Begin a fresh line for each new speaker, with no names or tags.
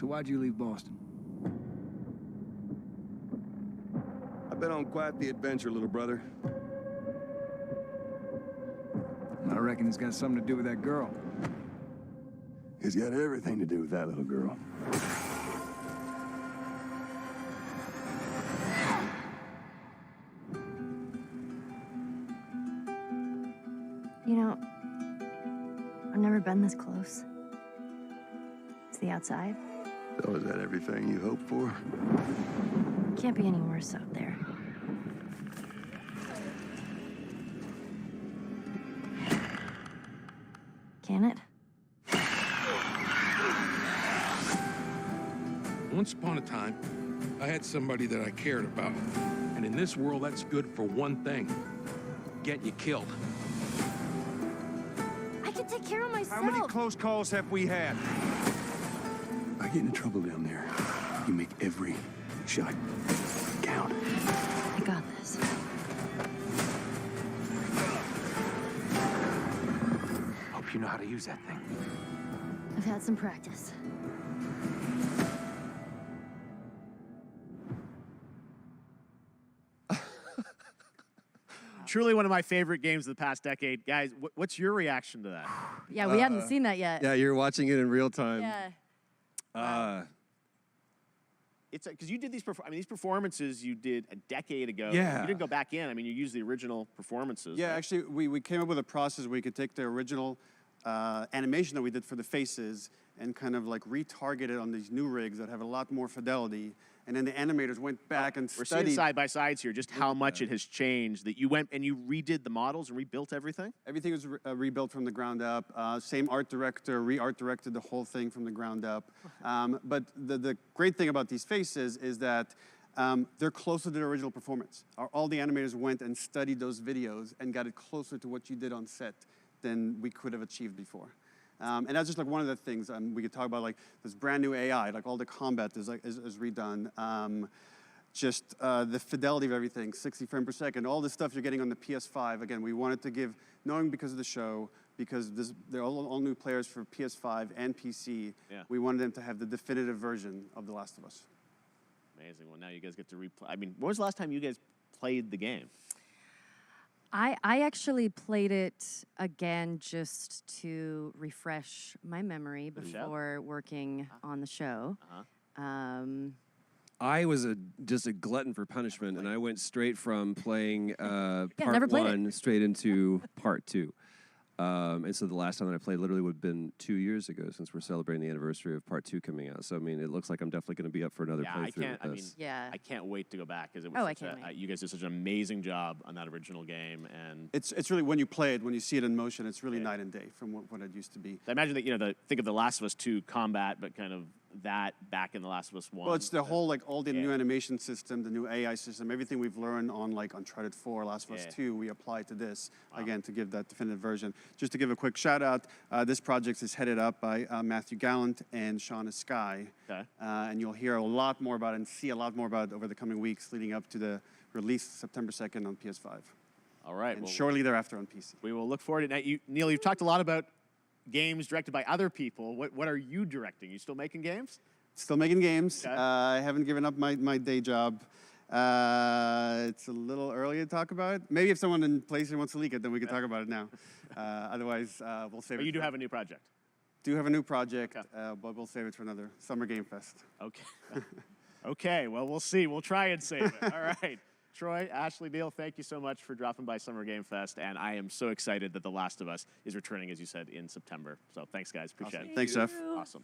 So why'd you leave Boston?
I've been on quite the adventure, little brother.
I reckon it's got something to do with that girl.
It's got everything to do with that little girl.
You know, I've never been this close. It's the outside.
So is that everything you hoped for?
Can't be any worse out there. Can it?
Once upon a time, I had somebody that I cared about. And in this world, that's good for one thing. Getting you killed.
I can take care of myself.
How many close calls have we had?
I get into trouble down there. You make every shot count.
I got this.
Hope you know how to use that thing.
I've had some practice.
Truly one of my favorite games of the past decade. Guys, what's your reaction to that?
Yeah, we hadn't seen that yet.
Yeah, you're watching it in real time.
Yeah.
It's because you did these. These performances you did a decade ago.
Yeah.
You didn't go back in. I mean, you used the original performances.
Yeah,
right?
actually, we came up with a process where we could take the original animation that we did for the faces and kind of like retarget it on these new rigs that have a lot more fidelity. And then the animators went back and
We're
studied.
seeing side by sides here, just how much it has changed. That you went and you redid the models and rebuilt everything.
Everything was rebuilt from the ground up. Same art director, re-art directed the whole thing from the ground up. But the great thing about these faces is that they're closer to the original performance. All the animators went and studied those videos and got it closer to what you did on set than we could have achieved before. And that's just like one of the things we could talk about, like this brand new AI, like all the combat is redone. Just the fidelity of everything, 60 frames per second, all this stuff you're getting on the PS5. Again, we wanted to give, knowing because of the show, because they're all new players for PS5 and PC, we wanted them to have the definitive version of The Last of Us.
Amazing. Well, now you guys get to replay. I mean, when was the last time you guys played the game?
I actually played it again just to refresh my memory before working on the show.
I was just a glutton for punishment, and I went straight from playing
never
part
played
one straight into part two. And so the last time that I played literally would have been 2 years ago, since we're celebrating the anniversary of part two coming out. So I mean, it looks like I'm definitely going to be up for another playthrough with this.
I can't wait to go back because it was.
Oh, I can't wait.
You guys did such an amazing job on that original game, and
It's really, when you play it, when you see it in motion, it's really night and day from what it used to be.
I imagine that think of The Last of Us 2 combat, but kind of that back in The Last of Us 1.
Well, it's the whole, like, all the new animation system, the new AI system, everything we've learned on, like, Uncharted 4, Last of Us 2, we apply to this, again, to give that definitive version. Just to give a quick shout-out, this project is headed up by Matthew Gallant and Shauna Skye.
Okay.
And you'll hear a lot more about it and see a lot more about it over the coming weeks leading up to the release September 2nd on PS5.
All right.
And shortly thereafter on PC.
We will look forward to it. Now, Neil, you've talked a lot about games directed by other people. What are you directing? You still making games?
Still making games.
Okay.
I haven't given up my day job. It's a little early to talk about it. Maybe if someone in PlayStation wants to leak it, then we can talk about it now. Otherwise, we'll save it.
But you do have a new project.
Do have a new project, but we'll save it for another Summer Game Fest.
Okay. Okay, well, we'll see. We'll try and save it. All right. Troy, Ashley, Neil, thank you so much for dropping by Summer Game Fest, and I am so excited that The Last of Us is returning, as you said, in September. So thanks, guys. Appreciate it.
Thanks, Jeff.
Awesome.